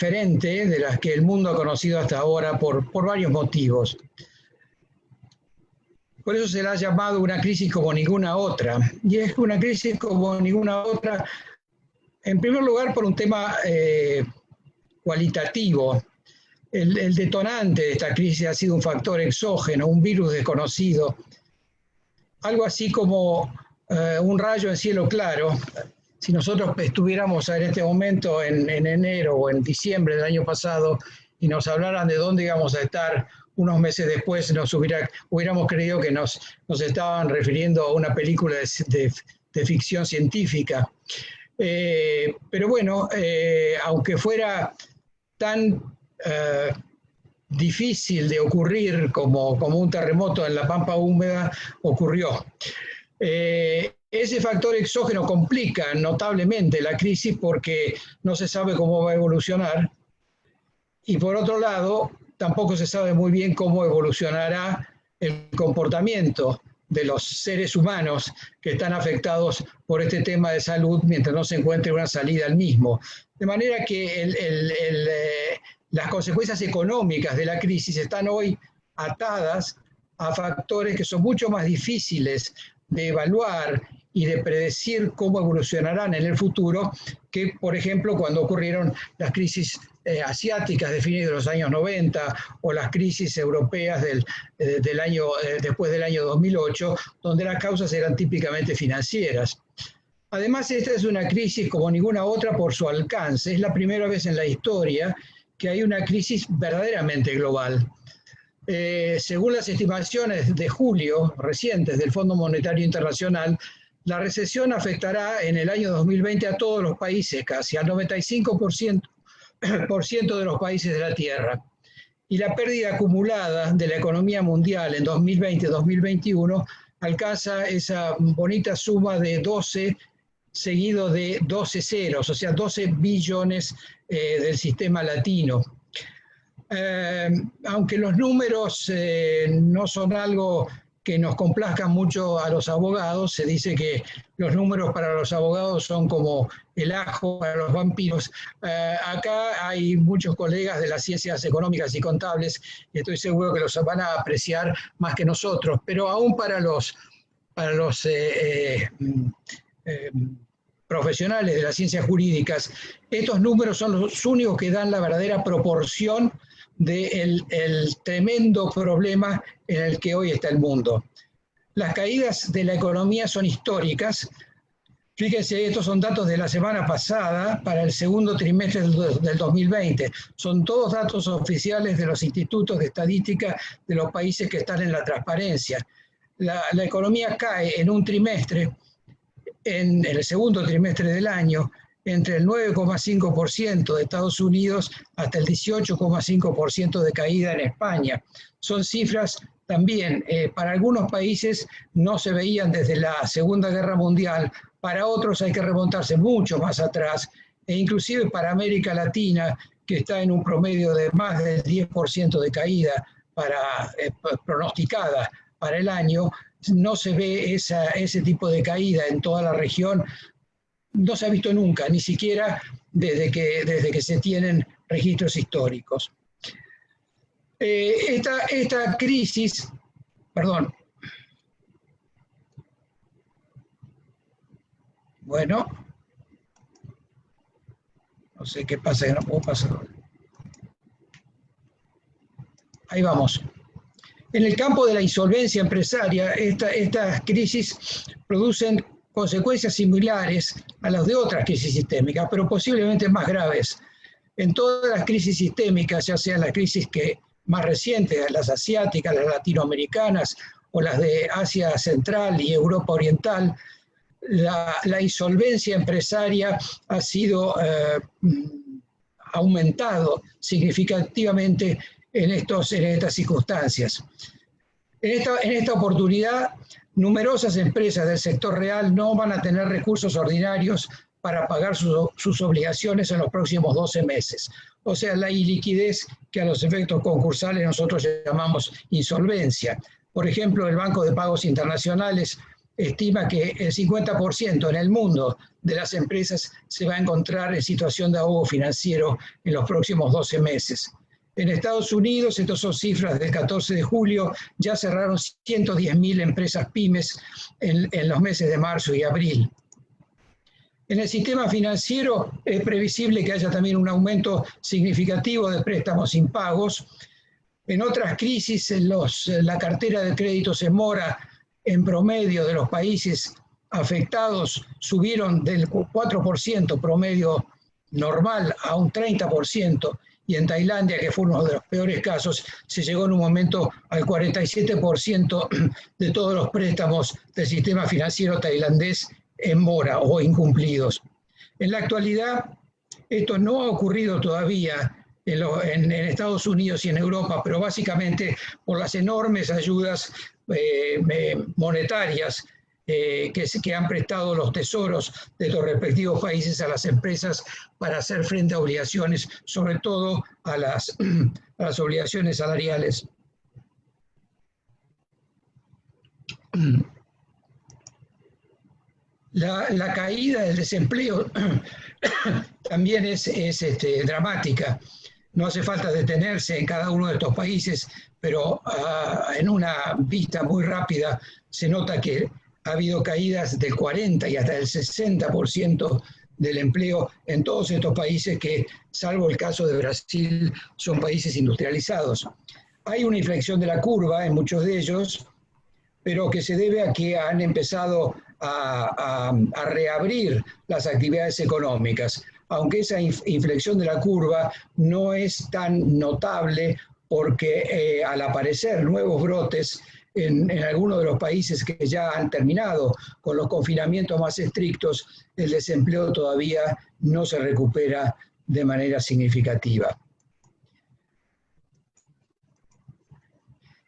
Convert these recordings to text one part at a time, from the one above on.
diferente de las que el mundo ha conocido hasta ahora por varios motivos. Por eso se la ha llamado una crisis como ninguna otra. Y es una crisis como ninguna otra, en primer lugar, por un tema cualitativo. El detonante de esta crisis ha sido un factor exógeno, un virus desconocido, algo así como un rayo en cielo claro. Si nosotros estuviéramos en este momento en enero o en diciembre del año pasado y nos hablaran de dónde íbamos a estar unos meses después, hubiéramos creído que nos estaban refiriendo a una película de ficción científica. Pero bueno, aunque fuera tan difícil de ocurrir como un terremoto en la pampa húmeda, ocurrió. Ese factor exógeno complica notablemente la crisis porque no se sabe cómo va a evolucionar, y por otro lado tampoco se sabe muy bien cómo evolucionará el comportamiento de los seres humanos que están afectados por este tema de salud mientras no se encuentre una salida al mismo. De manera que las consecuencias económicas de la crisis están hoy atadas a factores que son mucho más difíciles de evaluar y de predecir cómo evolucionarán en el futuro que, por ejemplo, cuando ocurrieron las crisis asiáticas de fines de los años 90 o las crisis europeas después del año 2008, donde las causas eran típicamente financieras. Además, esta es una crisis como ninguna otra por su alcance. Es la primera vez en la historia que hay una crisis verdaderamente global. Según las estimaciones de julio recientes del Fondo Monetario Internacional, la recesión afectará en el año 2020 a todos los países, casi al 95% de los países de la Tierra. Y la pérdida acumulada de la economía mundial en 2020-2021 alcanza esa bonita suma de 12 seguido de 12 ceros, o sea, 12 billones del sistema latino. Aunque los números no son algo que nos complazcan mucho a los abogados, se dice que los números para los abogados son como el ajo para los vampiros. Acá hay muchos colegas de las ciencias económicas y contables, y estoy seguro que los van a apreciar más que nosotros, pero aún para los profesionales de las ciencias jurídicas, estos números son los únicos que dan la verdadera proporción del tremendo problema en el que hoy está el mundo. Las caídas de la economía son históricas. Fíjense, estos son datos de la semana pasada para el segundo trimestre del 2020. Son todos datos oficiales de los institutos de estadística de los países que están en la transparencia. La economía cae en un trimestre, en el segundo trimestre del año, entre el 9,5% de Estados Unidos hasta el 18,5% de caída en España. Son cifras también, para algunos países no se veían desde la Segunda Guerra Mundial, para otros hay que remontarse mucho más atrás, e inclusive para América Latina, que está en un promedio de más del 10% de caída pronosticada para el año, no se ve ese tipo de caída en toda la región. No se ha visto nunca, ni siquiera desde que se tienen registros históricos. Esta crisis, perdón, bueno, no sé qué pasa, que no puedo pasar. Ahí vamos. En el campo de la insolvencia empresaria, estas crisis producen consecuencias similares a las de otras crisis sistémicas, pero posiblemente más graves. En todas las crisis sistémicas, ya sean las crisis más recientes, las asiáticas, las latinoamericanas o las de Asia Central y Europa Oriental, la insolvencia empresaria ha sido aumentado significativamente en estas circunstancias. En esta oportunidad, numerosas empresas del sector real no van a tener recursos ordinarios para pagar sus obligaciones en los próximos 12 meses. O sea, la iliquidez que a los efectos concursales nosotros llamamos insolvencia. Por ejemplo, el Banco de Pagos Internacionales estima que el 50% en el mundo de las empresas se va a encontrar en situación de ahogo financiero en los próximos 12 meses. En Estados Unidos, estas son cifras del 14 de julio, ya cerraron 110.000 empresas pymes en los meses de marzo y abril. En el sistema financiero es previsible que haya también un aumento significativo de préstamos impagos. En otras crisis, la cartera de créditos en mora en promedio de los países afectados subieron del 4% promedio normal a un 30%, y en Tailandia, que fue uno de los peores casos, se llegó en un momento al 47% de todos los préstamos del sistema financiero tailandés en mora o incumplidos. En la actualidad, esto no ha ocurrido todavía en Estados Unidos y en Europa, pero básicamente por las enormes ayudas monetarias que han prestado los tesoros de los respectivos países a las empresas para hacer frente a obligaciones, sobre todo a las obligaciones salariales. La caída del desempleo también es dramática. No hace falta detenerse en cada uno de estos países, pero en una vista muy rápida se nota que ha habido caídas del 40 y hasta del 60% del empleo en todos estos países que, salvo el caso de Brasil, son países industrializados. Hay una inflexión de la curva en muchos de ellos, pero que se debe a que han empezado a reabrir las actividades económicas, aunque esa inflexión de la curva no es tan notable porque al aparecer nuevos brotes en algunos de los países que ya han terminado con los confinamientos más estrictos, el desempleo todavía no se recupera de manera significativa.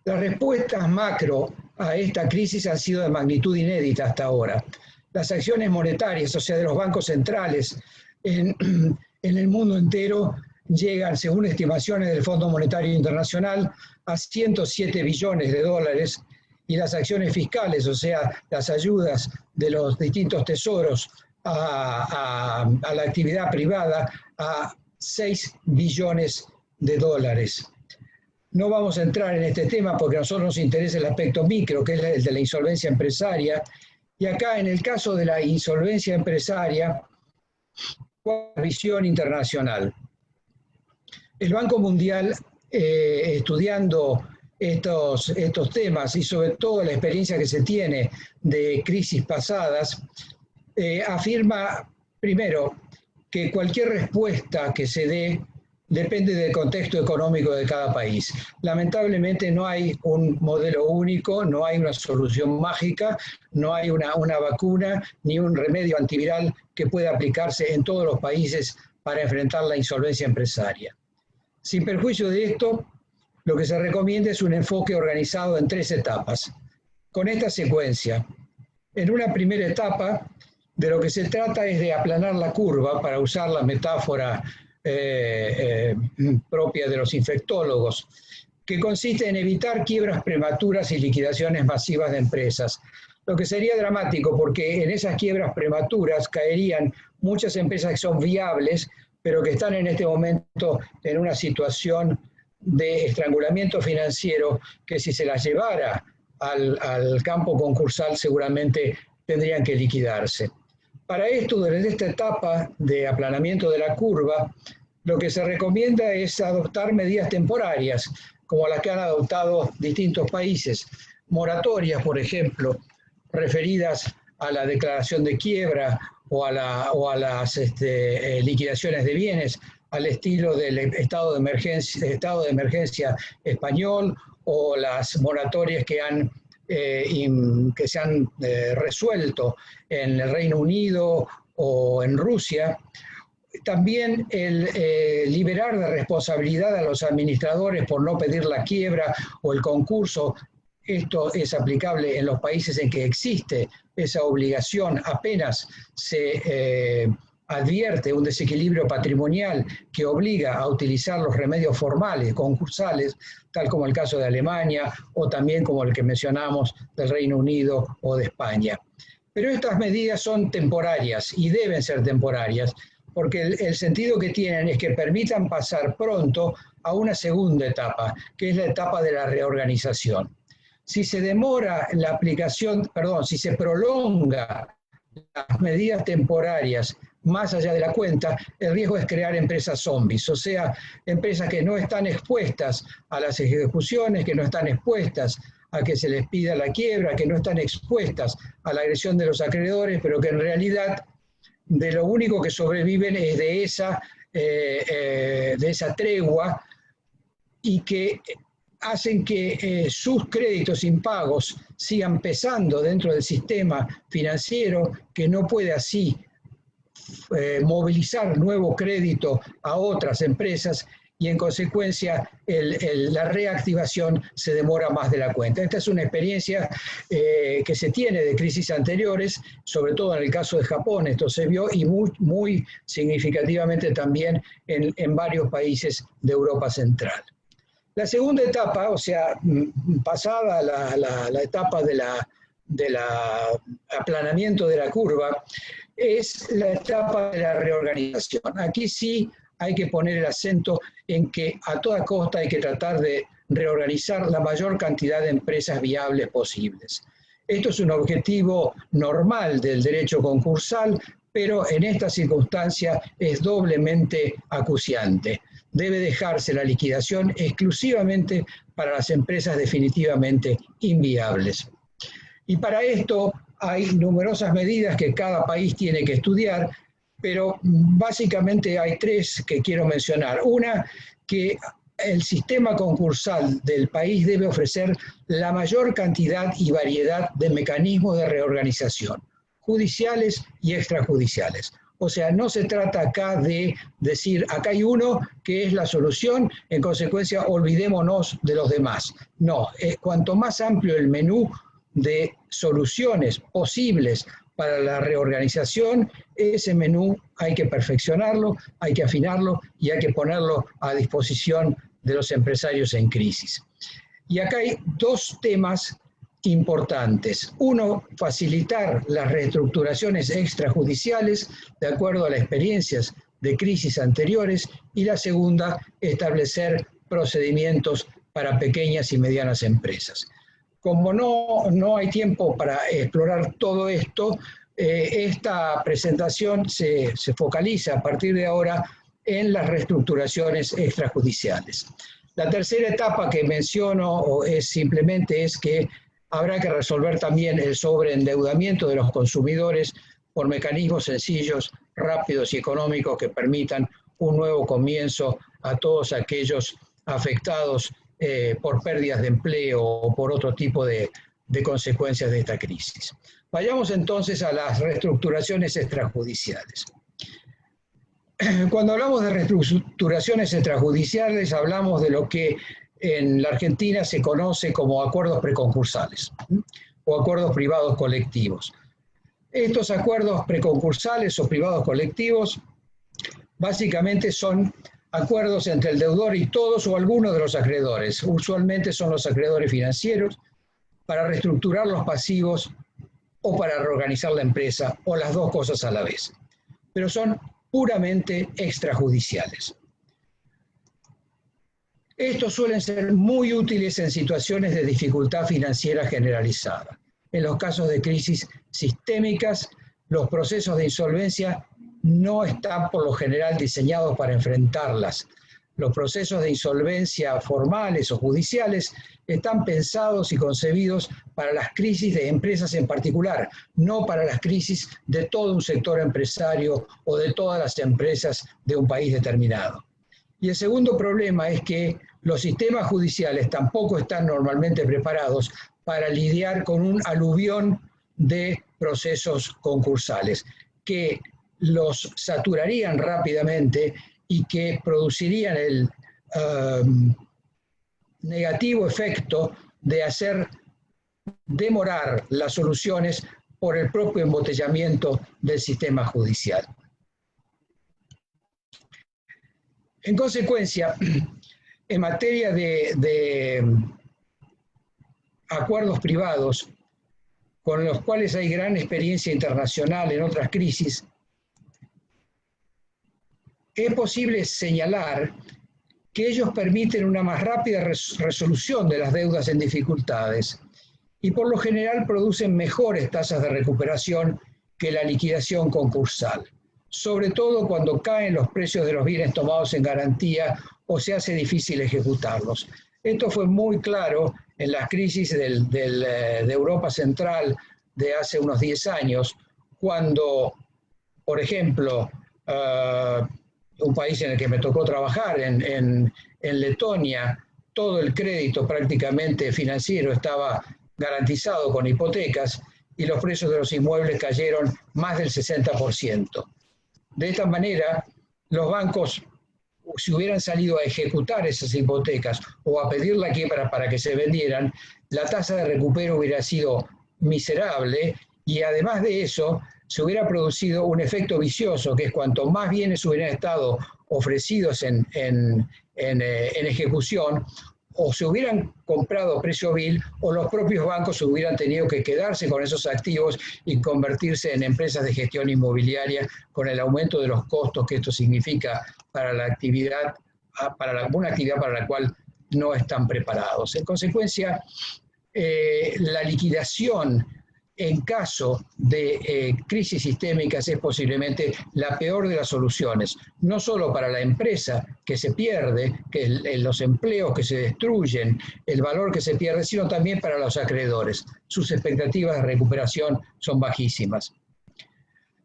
Las respuestas macro a esta crisis han sido de magnitud inédita hasta ahora. Las acciones monetarias, o sea, de los bancos centrales en el mundo entero, llegan, según estimaciones del Fondo Monetario Internacional, a 107 billones de dólares, y las acciones fiscales, o sea, las ayudas de los distintos tesoros a la actividad privada, a 6 billones de dólares. No vamos a entrar en este tema porque a nosotros nos interesa el aspecto micro, que es el de la insolvencia empresaria. Y acá, en el caso de la insolvencia empresaria, visión internacional. El Banco Mundial, estudiando estos temas y sobre todo la experiencia que se tiene de crisis pasadas, afirma, primero, que cualquier respuesta que se dé depende del contexto económico de cada país. Lamentablemente no hay un modelo único, no hay una solución mágica, no hay una vacuna ni un remedio antiviral que pueda aplicarse en todos los países para enfrentar la insolvencia empresaria. Sin perjuicio de esto, lo que se recomienda es un enfoque organizado en 3 etapas. Con esta secuencia, en una primera etapa, de lo que se trata es de aplanar la curva, para usar la metáfora propia de los infectólogos, que consiste en evitar quiebras prematuras y liquidaciones masivas de empresas. Lo que sería dramático, porque en esas quiebras prematuras caerían muchas empresas que son viables, pero que están en este momento en una situación de estrangulamiento financiero, que si se las llevara al campo concursal seguramente tendrían que liquidarse. Para esto, durante esta etapa de aplanamiento de la curva, lo que se recomienda es adoptar medidas temporarias, como las que han adoptado distintos países. Moratorias, por ejemplo, referidas a la declaración de quiebra o a las liquidaciones de bienes, al estilo del estado de emergencia español, o las moratorias que se han resuelto en el Reino Unido o en Rusia. También el liberar de responsabilidad a los administradores por no pedir la quiebra o el concurso. Esto es aplicable en los países en que existe esa obligación apenas se advierte un desequilibrio patrimonial que obliga a utilizar los remedios formales, concursales, tal como el caso de Alemania o también como el que mencionamos del Reino Unido o de España. Pero estas medidas son temporarias y deben ser temporarias, porque el sentido que tienen es que permitan pasar pronto a una segunda etapa, que es la etapa de la reorganización. Si se demora la aplicación, perdón, si se prolonga las medidas temporarias más allá de la cuenta, el riesgo es crear empresas zombies, o sea, empresas que no están expuestas a las ejecuciones, que no están expuestas a que se les pida la quiebra, que no están expuestas a la agresión de los acreedores, pero que en realidad de lo único que sobreviven es de esa tregua y que hacen que sus créditos impagos sigan pesando dentro del sistema financiero, que no puede así movilizar nuevo crédito a otras empresas y en consecuencia la reactivación se demora más de la cuenta. Esta es una experiencia que se tiene de crisis anteriores, sobre todo en el caso de Japón, esto se vio y muy significativamente también en varios países de Europa Central. La segunda etapa, o sea, pasada la etapa del aplanamiento de la curva, es la etapa de la reorganización. Aquí sí hay que poner el acento en que a toda costa hay que tratar de reorganizar la mayor cantidad de empresas viables posibles. Esto es un objetivo normal del derecho concursal, pero en esta circunstancia es doblemente acuciante. Debe dejarse la liquidación exclusivamente para las empresas definitivamente inviables. Y para esto hay numerosas medidas que cada país tiene que estudiar, pero básicamente hay tres que quiero mencionar. Una, que el sistema concursal del país debe ofrecer la mayor cantidad y variedad de mecanismos de reorganización, judiciales y extrajudiciales. O sea, no se trata acá de decir, acá hay uno que es la solución, en consecuencia olvidémonos de los demás. No, cuanto más amplio el menú de soluciones posibles para la reorganización, ese menú hay que perfeccionarlo, hay que afinarlo y hay que ponerlo a disposición de los empresarios en crisis. Y acá hay dos temas importantes. Uno, facilitar las reestructuraciones extrajudiciales de acuerdo a las experiencias de crisis anteriores, y la segunda, establecer procedimientos para pequeñas y medianas empresas. Como no hay tiempo para explorar todo esto, esta presentación se focaliza a partir de ahora en las reestructuraciones extrajudiciales. La tercera etapa que menciono es que habrá que resolver también el sobreendeudamiento de los consumidores por mecanismos sencillos, rápidos y económicos que permitan un nuevo comienzo a todos aquellos afectados por pérdidas de empleo o por otro tipo de consecuencias de esta crisis. Vayamos entonces a las reestructuraciones extrajudiciales. Cuando hablamos de reestructuraciones extrajudiciales, hablamos de lo que en la Argentina se conoce como acuerdos preconcursales o acuerdos privados colectivos. Estos acuerdos preconcursales o privados colectivos básicamente son acuerdos entre el deudor y todos o algunos de los acreedores. Usualmente son los acreedores financieros para reestructurar los pasivos o para reorganizar la empresa, o las dos cosas a la vez. Pero son puramente extrajudiciales. Estos suelen ser muy útiles en situaciones de dificultad financiera generalizada. En los casos de crisis sistémicas, los procesos de insolvencia no están por lo general diseñados para enfrentarlas. Los procesos de insolvencia formales o judiciales están pensados y concebidos para las crisis de empresas en particular, no para las crisis de todo un sector empresario o de todas las empresas de un país determinado. Y el segundo problema es que los sistemas judiciales tampoco están normalmente preparados para lidiar con un aluvión de procesos concursales, que los saturarían rápidamente y que producirían el negativo efecto de hacer demorar las soluciones por el propio embotellamiento del sistema judicial. En consecuencia, en materia de acuerdos privados, con los cuales hay gran experiencia internacional en otras crisis, es posible señalar que ellos permiten una más rápida resolución de las deudas en dificultades y por lo general producen mejores tasas de recuperación que la liquidación concursal, sobre todo cuando caen los precios de los bienes tomados en garantía o se hace difícil ejecutarlos. Esto fue muy claro en las crisis de Europa Central de hace unos 10 años, cuando, por ejemplo, un país en el que me tocó trabajar, en Letonia, todo el crédito prácticamente financiero estaba garantizado con hipotecas y los precios de los inmuebles cayeron más del 60%. De esta manera, los bancos, si hubieran salido a ejecutar esas hipotecas o a pedir la quiebra para que se vendieran, la tasa de recupero hubiera sido miserable y además de eso se hubiera producido un efecto vicioso, que es cuanto más bienes hubieran estado ofrecidos en ejecución, o se hubieran comprado a precio vil, o los propios bancos hubieran tenido que quedarse con esos activos y convertirse en empresas de gestión inmobiliaria con el aumento de los costos que esto significa para la actividad, una actividad para la cual no están preparados. En consecuencia, la liquidación en caso de crisis sistémicas es posiblemente la peor de las soluciones, no solo para la empresa que se pierde, que los empleos que se destruyen, el valor que se pierde, sino también para los acreedores. Sus expectativas de recuperación son bajísimas.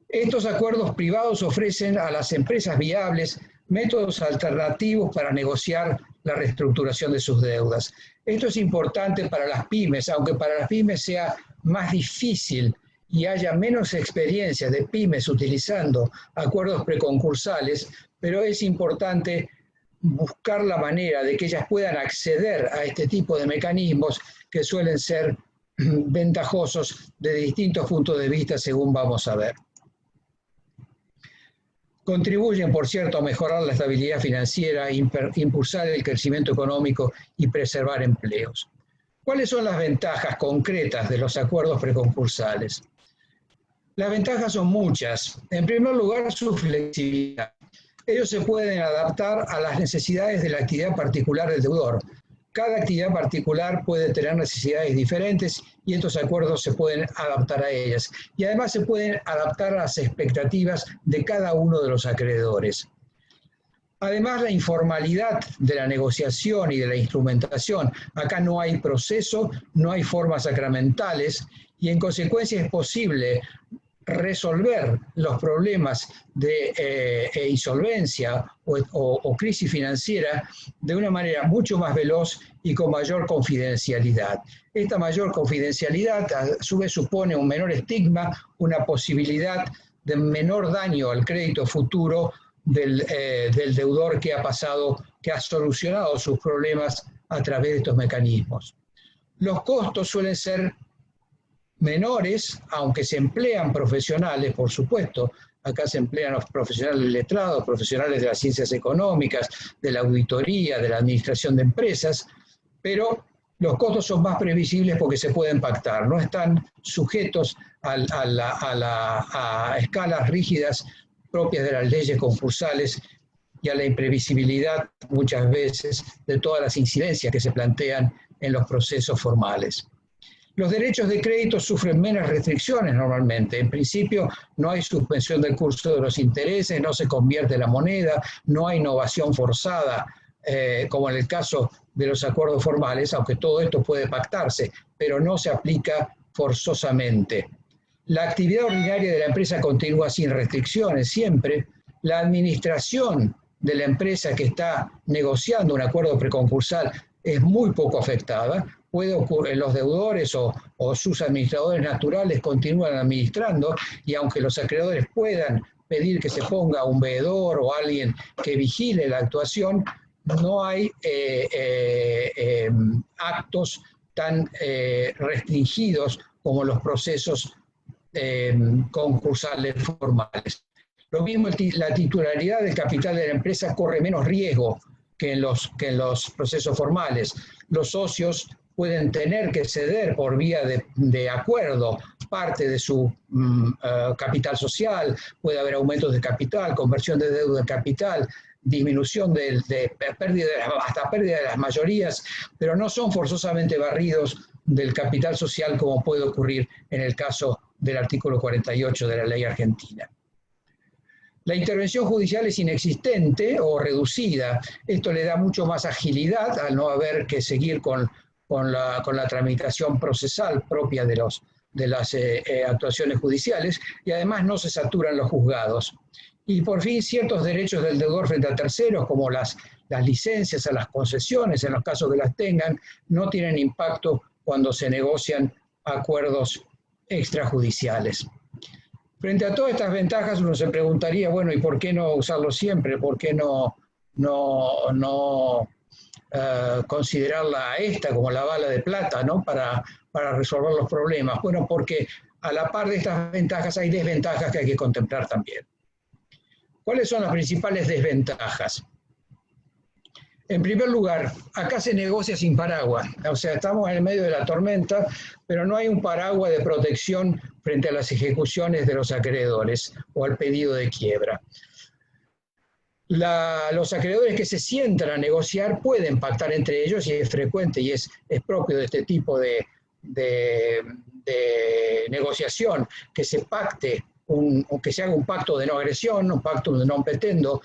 Estos acuerdos privados ofrecen a las empresas viables métodos alternativos para negociar la reestructuración de sus deudas. Esto es importante para las pymes, aunque para las pymes sea más difícil y haya menos experiencia de pymes utilizando acuerdos preconcursales, pero es importante buscar la manera de que ellas puedan acceder a este tipo de mecanismos que suelen ser ventajosos de distintos puntos de vista, según vamos a ver. Contribuyen, por cierto, a mejorar la estabilidad financiera, impulsar el crecimiento económico y preservar empleos. ¿Cuáles son las ventajas concretas de los acuerdos preconcursales? Las ventajas son muchas. En primer lugar, su flexibilidad. Ellos se pueden adaptar a las necesidades de la actividad particular del deudor. Cada actividad particular puede tener necesidades diferentes y estos acuerdos se pueden adaptar a ellas. Y además se pueden adaptar a las expectativas de cada uno de los acreedores. Además, la informalidad de la negociación y de la instrumentación. Acá no hay proceso, no hay formas sacramentales y en consecuencia es posible resolver los problemas de insolvencia o crisis financiera de una manera mucho más veloz y con mayor confidencialidad. Esta mayor confidencialidad a su vez supone un menor estigma, una posibilidad de menor daño al crédito futuro del deudor que ha solucionado sus problemas a través de estos mecanismos. Los costos suelen ser menores, aunque se emplean profesionales, por supuesto. Acá se emplean los profesionales letrados, profesionales de las ciencias económicas, de la auditoría, de la administración de empresas, pero los costos son más previsibles porque se pueden pactar, no están sujetos a escalas rígidas propias de las leyes concursales y a la imprevisibilidad muchas veces de todas las incidencias que se plantean en los procesos formales. Los derechos de crédito sufren menos restricciones normalmente. En principio no hay suspensión del curso de los intereses, no se convierte la moneda, no hay innovación forzada, como en el caso de los acuerdos formales, aunque todo esto puede pactarse, pero no se aplica forzosamente. La actividad ordinaria de la empresa continúa sin restricciones siempre. La administración de la empresa que está negociando un acuerdo preconcursal es muy poco afectada. Puede ocurrir, los deudores o sus administradores naturales continúan administrando y aunque los acreedores puedan pedir que se ponga un veedor o alguien que vigile la actuación, no hay actos tan restringidos como los procesos concursales formales. Lo mismo, la titularidad del capital de la empresa corre menos riesgo que en los procesos formales. Los socios pueden tener que ceder por vía de acuerdo parte de su capital social, puede haber aumentos de capital, conversión de deuda en capital, disminución de pérdida, hasta pérdida de las mayorías, pero no son forzosamente barridos del capital social como puede ocurrir en el caso del artículo 48 de la ley argentina. La intervención judicial es inexistente o reducida. Esto le da mucho más agilidad al no haber que seguir con la tramitación procesal propia de las actuaciones judiciales, y además no se saturan los juzgados. Y por fin, ciertos derechos del deudor frente a terceros, como las licencias a las concesiones, en los casos que las tengan, no tienen impacto cuando se negocian acuerdos extrajudiciales. Frente a todas estas ventajas, uno se preguntaría, bueno, ¿y por qué no usarlo siempre? ¿Por qué no considerarla esta como la bala de plata, ¿no? para resolver los problemas? Bueno, porque a la par de estas ventajas hay desventajas que hay que contemplar también. ¿Cuáles son las principales desventajas? En primer lugar, acá se negocia sin paraguas, o sea, estamos en el medio de la tormenta, pero no hay un paraguas de protección frente a las ejecuciones de los acreedores o al pedido de quiebra. Los acreedores que se sientan a negociar pueden pactar entre ellos, y es frecuente y es propio de este tipo de negociación, que se pacte, que se haga un pacto de no agresión, un pacto de non petendo,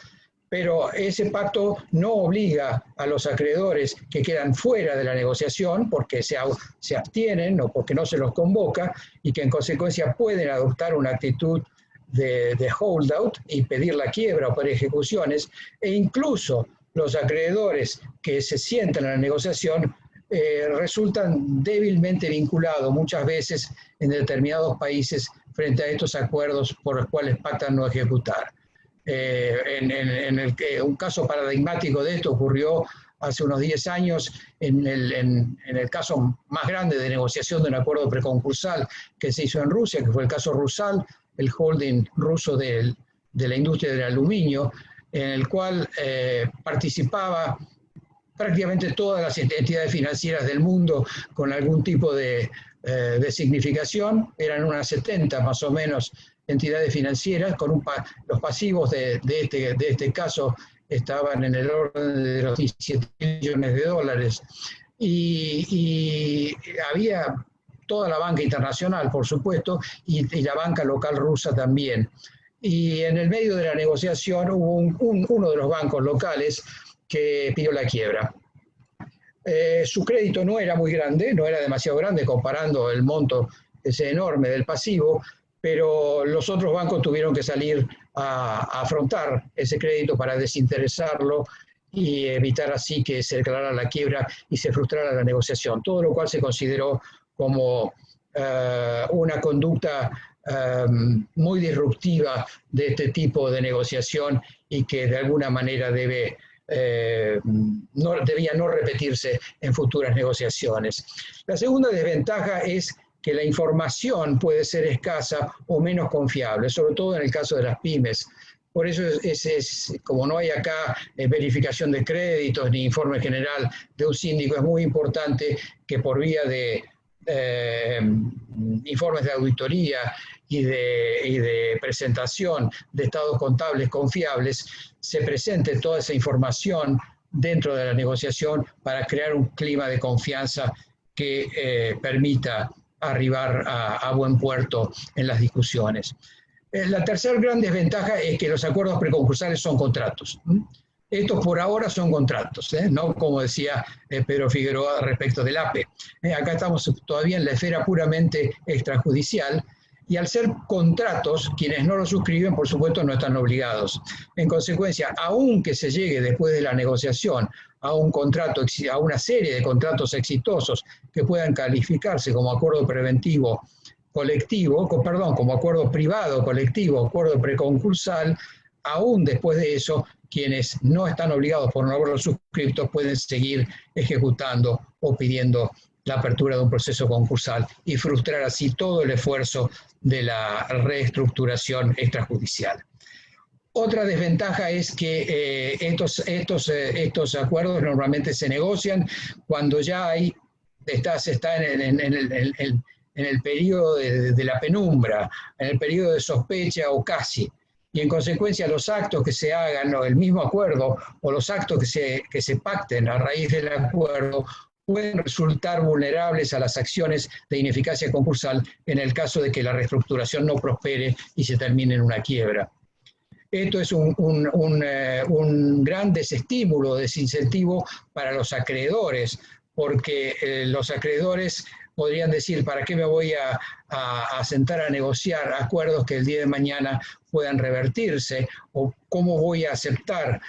pero ese pacto no obliga a los acreedores que quedan fuera de la negociación porque se abstienen o porque no se los convoca, y que en consecuencia pueden adoptar una actitud de holdout y pedir la quiebra o pedir ejecuciones, e incluso los acreedores que se sientan en la negociación resultan débilmente vinculados muchas veces en determinados países frente a estos acuerdos por los cuales pactan no ejecutar. Un caso paradigmático de esto ocurrió hace unos 10 años en el caso más grande de negociación de un acuerdo preconcursal que se hizo en Rusia, que fue el caso Rusal, el holding ruso de la industria del aluminio, en el cual participaba prácticamente todas las entidades financieras del mundo con algún tipo de significación. Eran unas 70 más o menos entidades financieras, con los pasivos de este caso estaban en el orden de los 17 millones de dólares. Y había toda la banca internacional, por supuesto, y la banca local rusa también. Y en el medio de la negociación hubo uno de los bancos locales que pidió la quiebra. Su crédito no era muy grande, no era demasiado grande comparando el monto ese enorme del pasivo, pero los otros bancos tuvieron que salir a afrontar ese crédito para desinteresarlo y evitar así que se declarara la quiebra y se frustrara la negociación, todo lo cual se consideró como una conducta muy disruptiva de este tipo de negociación, y que de alguna manera debía no repetirse en futuras negociaciones. La segunda desventaja es que la información puede ser escasa o menos confiable, sobre todo en el caso de las pymes. Por eso como no hay acá verificación de créditos ni informe general de un síndico, es muy importante que por vía de informes de auditoría y de presentación de estados contables confiables se presente toda esa información dentro de la negociación para crear un clima de confianza que permita arribar a buen puerto en las discusiones. La tercera gran desventaja es que los acuerdos preconcursales son contratos. Estos por ahora son contratos, no como decía Pedro Figueroa respecto del APE. Acá estamos todavía en la esfera puramente extrajudicial, y al ser contratos, quienes no lo suscriben, por supuesto, no están obligados. En consecuencia, aunque se llegue después de la negociación a un contrato, a una serie de contratos exitosos que puedan calificarse como acuerdo preventivo colectivo, como acuerdo privado colectivo, acuerdo preconcursal, aún después de eso, quienes no están obligados por no haberlo suscrito pueden seguir ejecutando o pidiendo la apertura de un proceso concursal y frustrar así todo el esfuerzo de la reestructuración extrajudicial. Otra desventaja es que estos acuerdos normalmente se negocian cuando ya se está en el periodo de la penumbra, en el periodo de sospecha o casi. Y en consecuencia los actos que se hagan, o el mismo acuerdo, o los actos que se pacten a raíz del acuerdo, pueden resultar vulnerables a las acciones de ineficacia concursal en el caso de que la reestructuración no prospere y se termine en una quiebra. Esto es un gran desestímulo, desincentivo para los acreedores, porque los acreedores podrían decir, ¿para qué me voy a sentar a negociar acuerdos que el día de mañana puedan revertirse? ¿O cómo voy a aceptar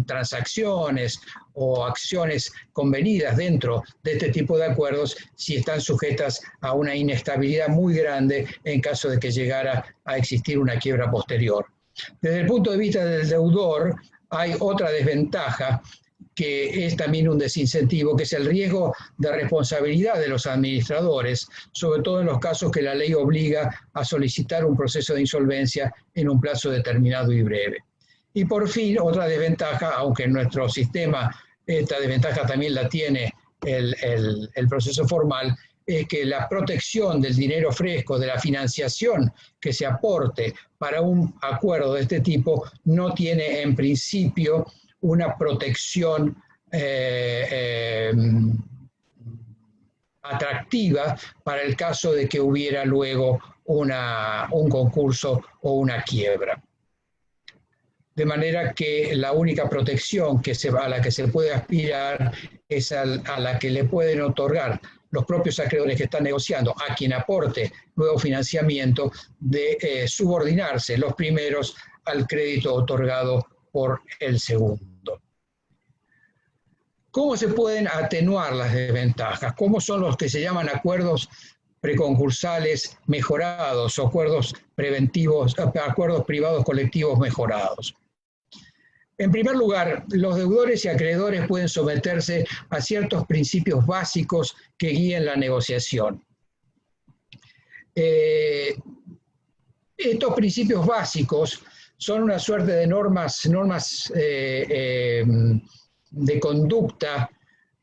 transacciones o acciones convenidas dentro de este tipo de acuerdos si están sujetas a una inestabilidad muy grande en caso de que llegara a existir una quiebra posterior? Desde el punto de vista del deudor, hay otra desventaja que es también un desincentivo, que es el riesgo de responsabilidad de los administradores, sobre todo en los casos que la ley obliga a solicitar un proceso de insolvencia en un plazo determinado y breve. Y por fin, otra desventaja, aunque en nuestro sistema esta desventaja también la tiene el proceso formal, es que la protección del dinero fresco, de la financiación que se aporte para un acuerdo de este tipo, no tiene en principio una protección atractiva para el caso de que hubiera luego un concurso o una quiebra. De manera que la única protección a la que se puede aspirar es a la que le pueden otorgar los propios acreedores que están negociando a quien aporte nuevo financiamiento, de subordinarse los primeros al crédito otorgado por el segundo. ¿Cómo se pueden atenuar las desventajas? ¿Cómo son los que se llaman acuerdos preconcursales mejorados o acuerdos privados colectivos mejorados? En primer lugar, los deudores y acreedores pueden someterse a ciertos principios básicos que guíen la negociación. Estos principios básicos son una suerte de normas de conducta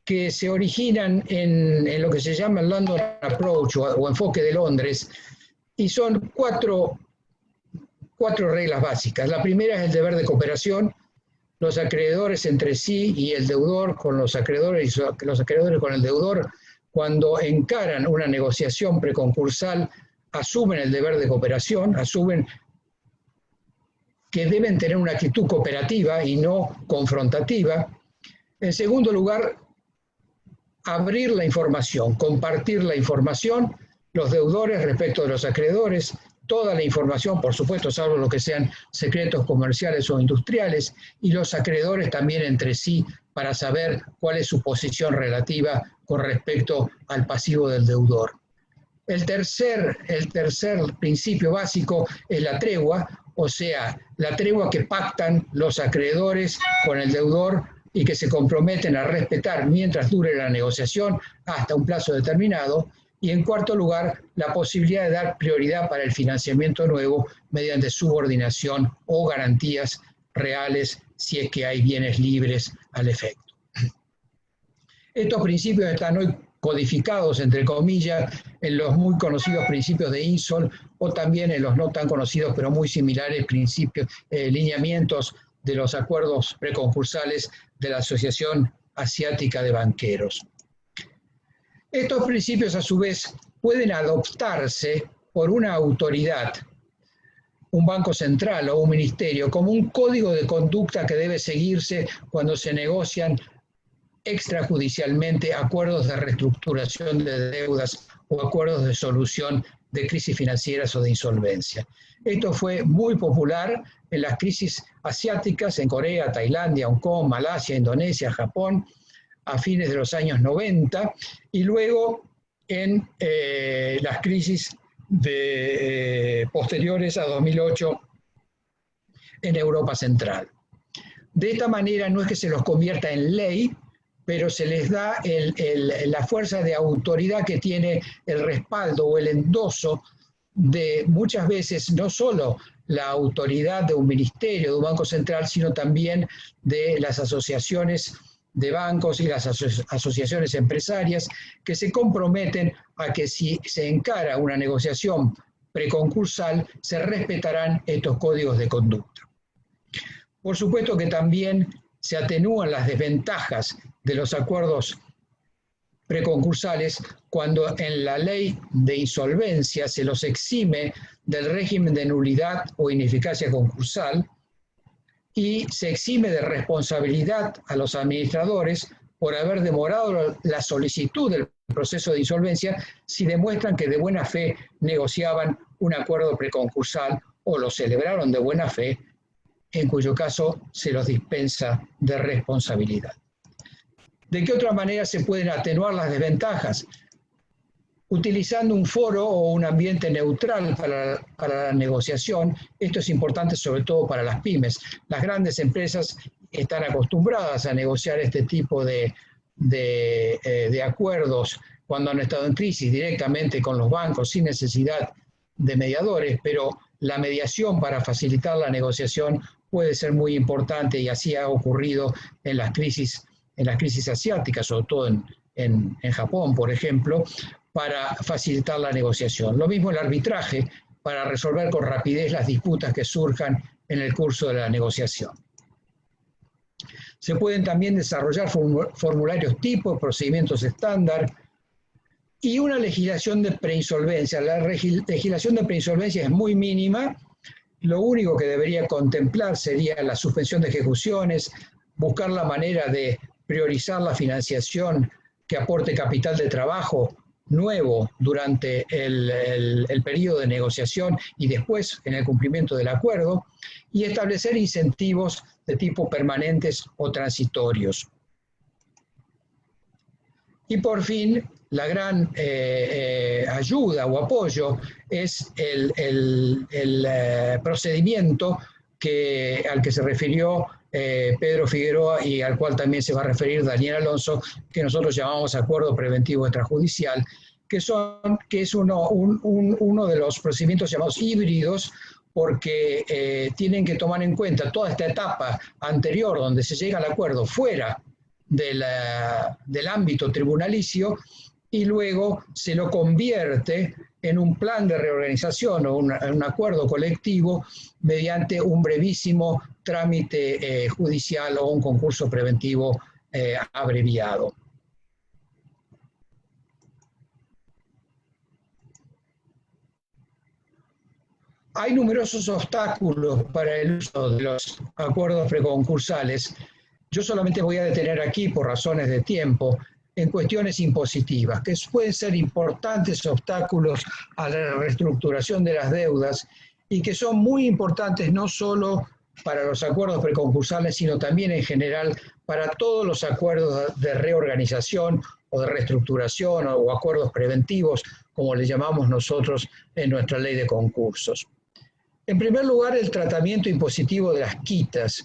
que se originan en lo que se llama el London Approach o enfoque de Londres, y son cuatro reglas básicas. La primera es el deber de cooperación. Los acreedores entre sí y el deudor con los acreedores y los acreedores con el deudor, cuando encaran una negociación preconcursal, asumen el deber de cooperación, asumen que deben tener una actitud cooperativa y no confrontativa. En segundo lugar, abrir la información, compartir la información, los deudores respecto de los acreedores, toda la información, por supuesto, salvo lo que sean secretos comerciales o industriales, y los acreedores también entre sí para saber cuál es su posición relativa con respecto al pasivo del deudor. El tercer principio básico es la tregua, o sea, la tregua que pactan los acreedores con el deudor y que se comprometen a respetar mientras dure la negociación hasta un plazo determinado. Y en cuarto lugar, la posibilidad de dar prioridad para el financiamiento nuevo mediante subordinación o garantías reales si es que hay bienes libres al efecto. Estos principios están hoy codificados, entre comillas, en los muy conocidos principios de INSOL o también en los no tan conocidos pero muy similares lineamientos de los acuerdos preconcursales de la Asociación Asiática de Banqueros. Estos principios, a su vez, pueden adoptarse por una autoridad, un banco central o un ministerio, como un código de conducta que debe seguirse cuando se negocian extrajudicialmente acuerdos de reestructuración de deudas o acuerdos de solución de crisis financieras o de insolvencia. Esto fue muy popular en las crisis asiáticas en Corea, Tailandia, Hong Kong, Malasia, Indonesia, Japón, a fines de los años 90, y luego en las crisis posteriores a 2008 en Europa Central. De esta manera no es que se los convierta en ley, pero se les da la fuerza de autoridad que tiene el respaldo o el endoso de muchas veces no solo la autoridad de un ministerio, de un banco central, sino también de las asociaciones de bancos y las asociaciones empresarias que se comprometen a que si se encara una negociación preconcursal, se respetarán estos códigos de conducta. Por supuesto que también se atenúan las desventajas de los acuerdos preconcursales cuando en la ley de insolvencia se los exime del régimen de nulidad o ineficacia concursal y se exime de responsabilidad a los administradores por haber demorado la solicitud del proceso de insolvencia si demuestran que de buena fe negociaban un acuerdo preconcursal o lo celebraron de buena fe, en cuyo caso se los dispensa de responsabilidad. ¿De qué otra manera se pueden atenuar las desventajas? Utilizando un foro o un ambiente neutral para la negociación. Esto es importante sobre todo para las pymes. Las grandes empresas están acostumbradas a negociar este tipo de acuerdos cuando han estado en crisis directamente con los bancos sin necesidad de mediadores, pero la mediación para facilitar la negociación puede ser muy importante y así ha ocurrido en las crisis asiáticas, sobre todo en Japón, por ejemplo, para facilitar la negociación. Lo mismo el arbitraje, para resolver con rapidez las disputas que surjan en el curso de la negociación. Se pueden también desarrollar formularios tipo, procedimientos estándar y una legislación de preinsolvencia. La legislación de preinsolvencia es muy mínima. Lo único que debería contemplar sería la suspensión de ejecuciones, buscar la manera de priorizar la financiación que aporte capital de trabajo nuevo durante el periodo de negociación y después en el cumplimiento del acuerdo, y establecer incentivos de tipo permanentes o transitorios. Y por fin, la gran ayuda o apoyo es el procedimiento al que se refirió Pedro Figueroa y al cual también se va a referir Daniel Alonso, que nosotros llamamos acuerdo preventivo extrajudicial, que es uno de los procedimientos llamados híbridos, porque tienen que tomar en cuenta toda esta etapa anterior donde se llega al acuerdo fuera del ámbito tribunalicio y luego se lo convierte en un plan de reorganización o un acuerdo colectivo mediante un brevísimo trámite judicial o un concurso preventivo abreviado. Hay numerosos obstáculos para el uso de los acuerdos preconcursales. Yo solamente voy a detener aquí, por razones de tiempo, en cuestiones impositivas, que pueden ser importantes obstáculos a la reestructuración de las deudas y que son muy importantes no solo para los acuerdos preconcursales, sino también en general para todos los acuerdos de reorganización o de reestructuración o acuerdos preventivos, como le llamamos nosotros en nuestra ley de concursos. En primer lugar, el tratamiento impositivo de las quitas.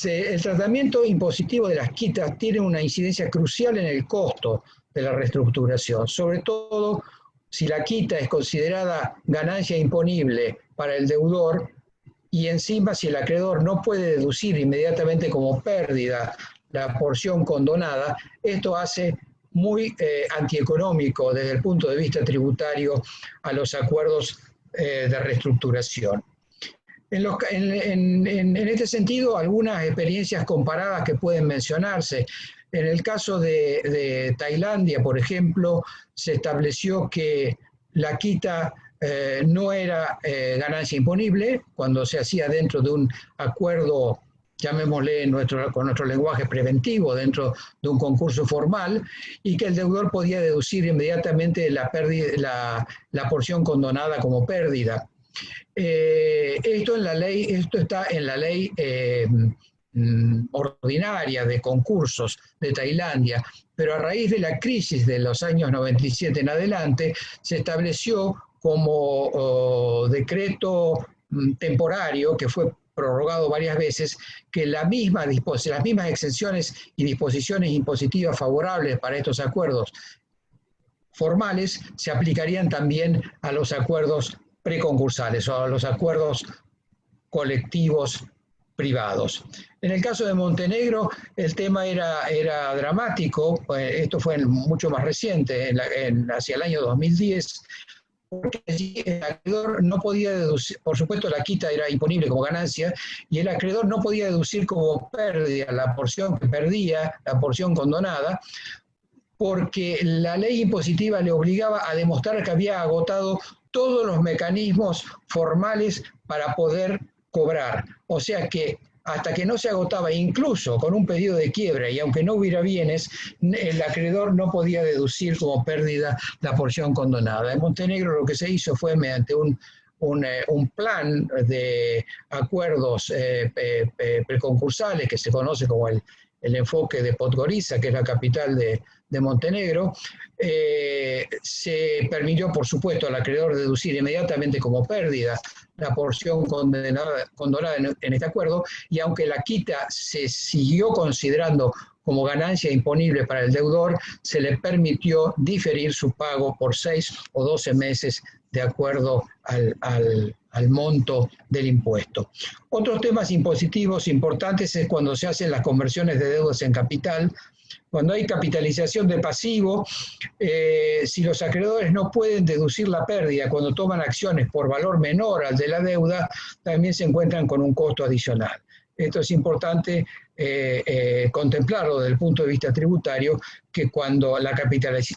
El tratamiento impositivo de las quitas tiene una incidencia crucial en el costo de la reestructuración, sobre todo si la quita es considerada ganancia imponible para el deudor y encima si el acreedor no puede deducir inmediatamente como pérdida la porción condonada. Esto hace muy antieconómico desde el punto de vista tributario a los acuerdos de reestructuración. En este sentido, algunas experiencias comparadas que pueden mencionarse. En el caso de Tailandia, por ejemplo, se estableció que la quita no era ganancia imponible cuando se hacía dentro de un acuerdo, llamémosle con nuestro lenguaje preventivo, dentro de un concurso formal, y que el deudor podía deducir inmediatamente la porción condonada como pérdida. Esto está en la ley ordinaria de concursos de Tailandia, pero a raíz de la crisis de los años 97 en adelante se estableció como decreto temporario que fue prorrogado varias veces, que las mismas exenciones y disposiciones impositivas favorables para estos acuerdos formales se aplicarían también a los acuerdos preconcursales o los acuerdos colectivos privados. En el caso de Montenegro, el tema era dramático. Esto fue mucho más reciente, hacia el año 2010, porque el acreedor no podía deducir, por supuesto la quita era imponible como ganancia, y el acreedor no podía deducir como pérdida la porción que perdía, la porción condonada, porque la ley impositiva le obligaba a demostrar que había agotado todos los mecanismos formales para poder cobrar. O sea que hasta que no se agotaba, incluso con un pedido de quiebra, y aunque no hubiera bienes, el acreedor no podía deducir como pérdida la porción condonada. En Montenegro lo que se hizo fue mediante un plan de acuerdos preconcursales que se conoce como el enfoque de Podgorica, que es la capital de Montenegro. Se permitió, por supuesto, al acreedor deducir inmediatamente como pérdida la porción condonada en este acuerdo, y aunque la quita se siguió considerando como ganancia imponible para el deudor, se le permitió diferir su pago por 6 o 12 meses de acuerdo al monto del impuesto. Otros temas impositivos importantes es cuando se hacen las conversiones de deudas en capital. Cuando hay capitalización de pasivo, si los acreedores no pueden deducir la pérdida cuando toman acciones por valor menor al de la deuda, también se encuentran con un costo adicional. Esto es importante contemplarlo desde el punto de vista tributario, que cuando la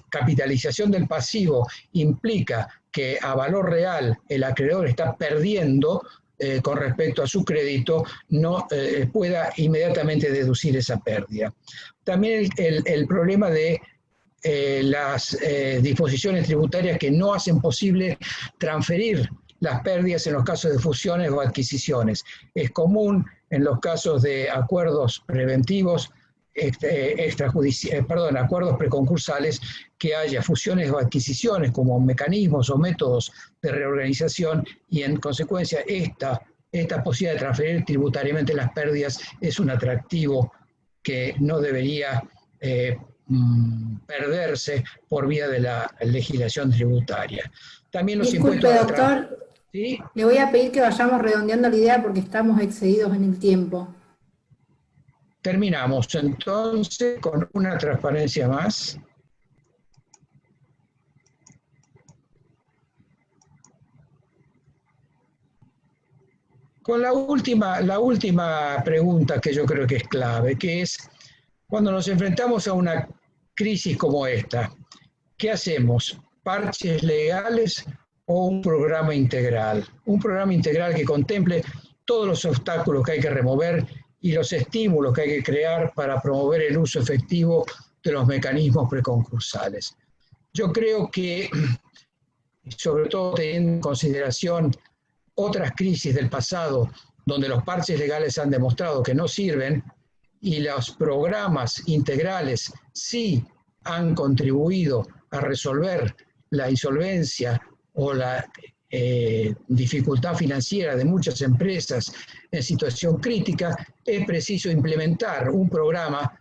capitalización del pasivo implica que a valor real el acreedor está perdiendo con respecto a su crédito, no pueda inmediatamente deducir esa pérdida. También el problema de las disposiciones tributarias que no hacen posible transferir las pérdidas en los casos de fusiones o adquisiciones. Es común en los casos de acuerdos preventivos, acuerdos preconcursales, que haya fusiones o adquisiciones como mecanismos o métodos de reorganización, y en consecuencia esta posibilidad de transferir tributariamente las pérdidas es un atractivo que no debería perderse por vía de la legislación tributaria. También los Disculpe, doctor, ¿sí? Le voy a pedir que vayamos redondeando la idea porque estamos excedidos en el tiempo. Terminamos entonces con una transparencia más. Con la última pregunta que yo creo que es clave, que es, cuando nos enfrentamos a una crisis como esta, ¿qué hacemos? ¿Parches legales o un programa integral? Un programa integral que contemple todos los obstáculos que hay que remover y los estímulos que hay que crear para promover el uso efectivo de los mecanismos preconcursales. Yo creo que, sobre todo teniendo en consideración otras crisis del pasado, donde los parches legales han demostrado que no sirven, y los programas integrales sí han contribuido a resolver la insolvencia o la dificultad financiera de muchas empresas en situación crítica, es preciso implementar un programa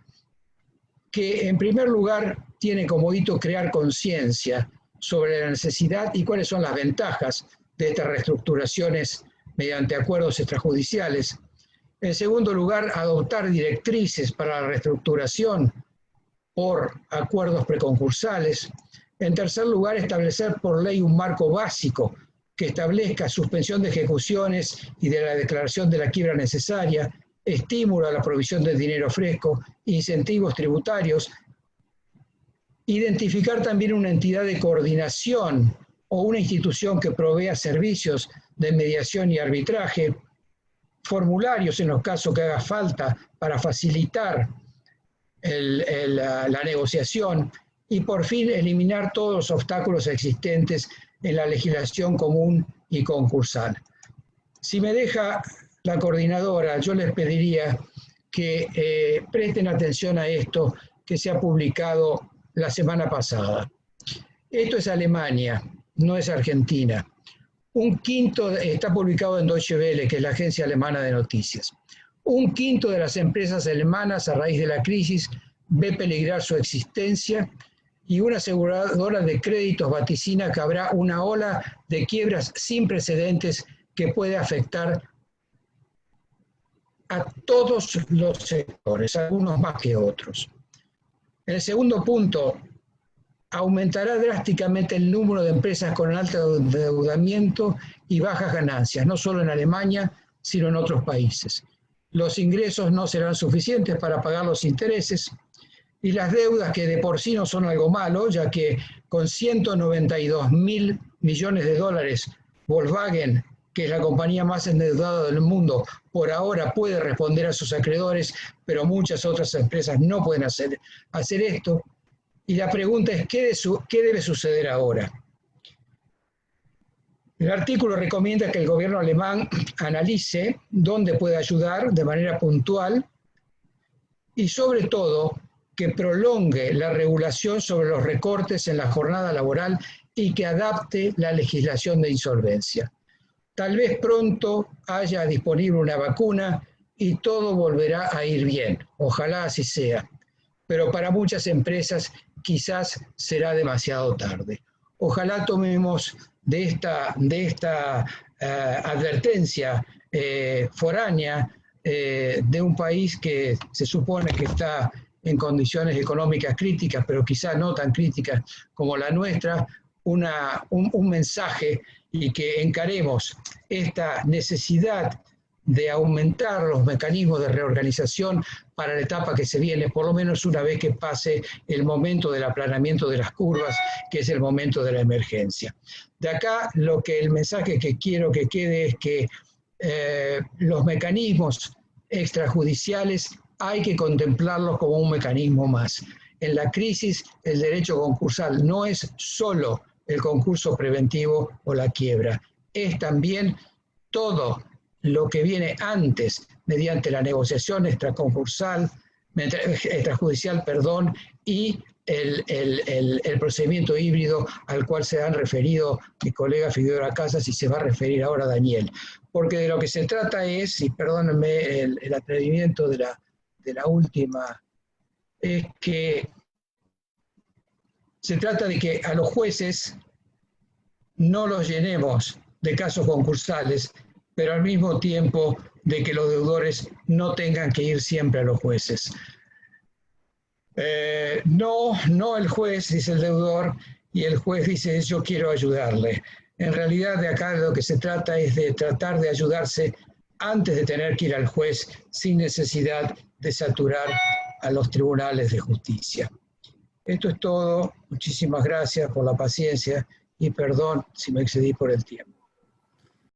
que, en primer lugar, tiene como hito crear conciencia sobre la necesidad y cuáles son las ventajas de estas reestructuraciones mediante acuerdos extrajudiciales. En segundo lugar, adoptar directrices para la reestructuración por acuerdos preconcursales. En tercer lugar, establecer por ley un marco básico que establezca suspensión de ejecuciones y de la declaración de la quiebra necesaria, estímulo a la provisión de dinero fresco, incentivos tributarios, identificar también una entidad de coordinación o una institución que provea servicios de mediación y arbitraje, formularios en los casos que haga falta para facilitar la negociación, y por fin eliminar todos los obstáculos existentes en la legislación común y concursal. Si me deja la coordinadora, yo les pediría que presten atención a esto que se ha publicado la semana pasada. Esto es Alemania, no es Argentina. Un quinto, está publicado en Deutsche Welle, que es la agencia alemana de noticias. Un quinto de las empresas alemanas, a raíz de la crisis, ve peligrar su existencia. y una aseguradora de créditos vaticina que habrá una ola de quiebras sin precedentes que puede afectar a todos los sectores, algunos más que otros. En el segundo punto, aumentará drásticamente el número de empresas con alto endeudamiento y bajas ganancias, no solo en Alemania, sino en otros países. Los ingresos no serán suficientes para pagar los intereses y las deudas, que de por sí no son algo malo, ya que con 192.000 millones de dólares, Volkswagen, que es la compañía más endeudada del mundo, por ahora puede responder a sus acreedores, pero muchas otras empresas no pueden hacer esto. Y la pregunta es, ¿qué debe suceder ahora? El artículo recomienda que el gobierno alemán analice dónde puede ayudar de manera puntual y sobre todo que prolongue la regulación sobre los recortes en la jornada laboral y que adapte la legislación de insolvencia. Tal vez pronto haya disponible una vacuna y todo volverá a ir bien. Ojalá así sea. Pero para muchas empresas quizás será demasiado tarde. Ojalá tomemos de esta advertencia foránea de un país que se supone que está en condiciones económicas críticas, pero quizás no tan críticas como la nuestra, un mensaje, y que encaremos esta necesidad de aumentar los mecanismos de reorganización para la etapa que se viene, por lo menos una vez que pase el momento del aplanamiento de las curvas, que es el momento de la emergencia. De acá, el mensaje que quiero que quede es que los mecanismos extrajudiciales hay que contemplarlos como un mecanismo más. En la crisis, el derecho concursal no es solo el concurso preventivo o la quiebra, es también todo lo que viene antes mediante la negociación extrajudicial, y el procedimiento híbrido al cual se han referido mi colega Figueroa Casas y se va a referir ahora Daniel. Porque de lo que se trata es, y perdónenme el atrevimiento de la última, es que se trata de que a los jueces no los llenemos de casos concursales, pero al mismo tiempo de que los deudores no tengan que ir siempre a los jueces. No el juez, dice el deudor, y el juez dice, yo quiero ayudarle. En realidad, de acá lo que se trata es de tratar de ayudarse antes de tener que ir al juez, sin necesidad de saturar a los tribunales de justicia. Esto es todo. Muchísimas gracias por la paciencia y perdón si me excedí por el tiempo.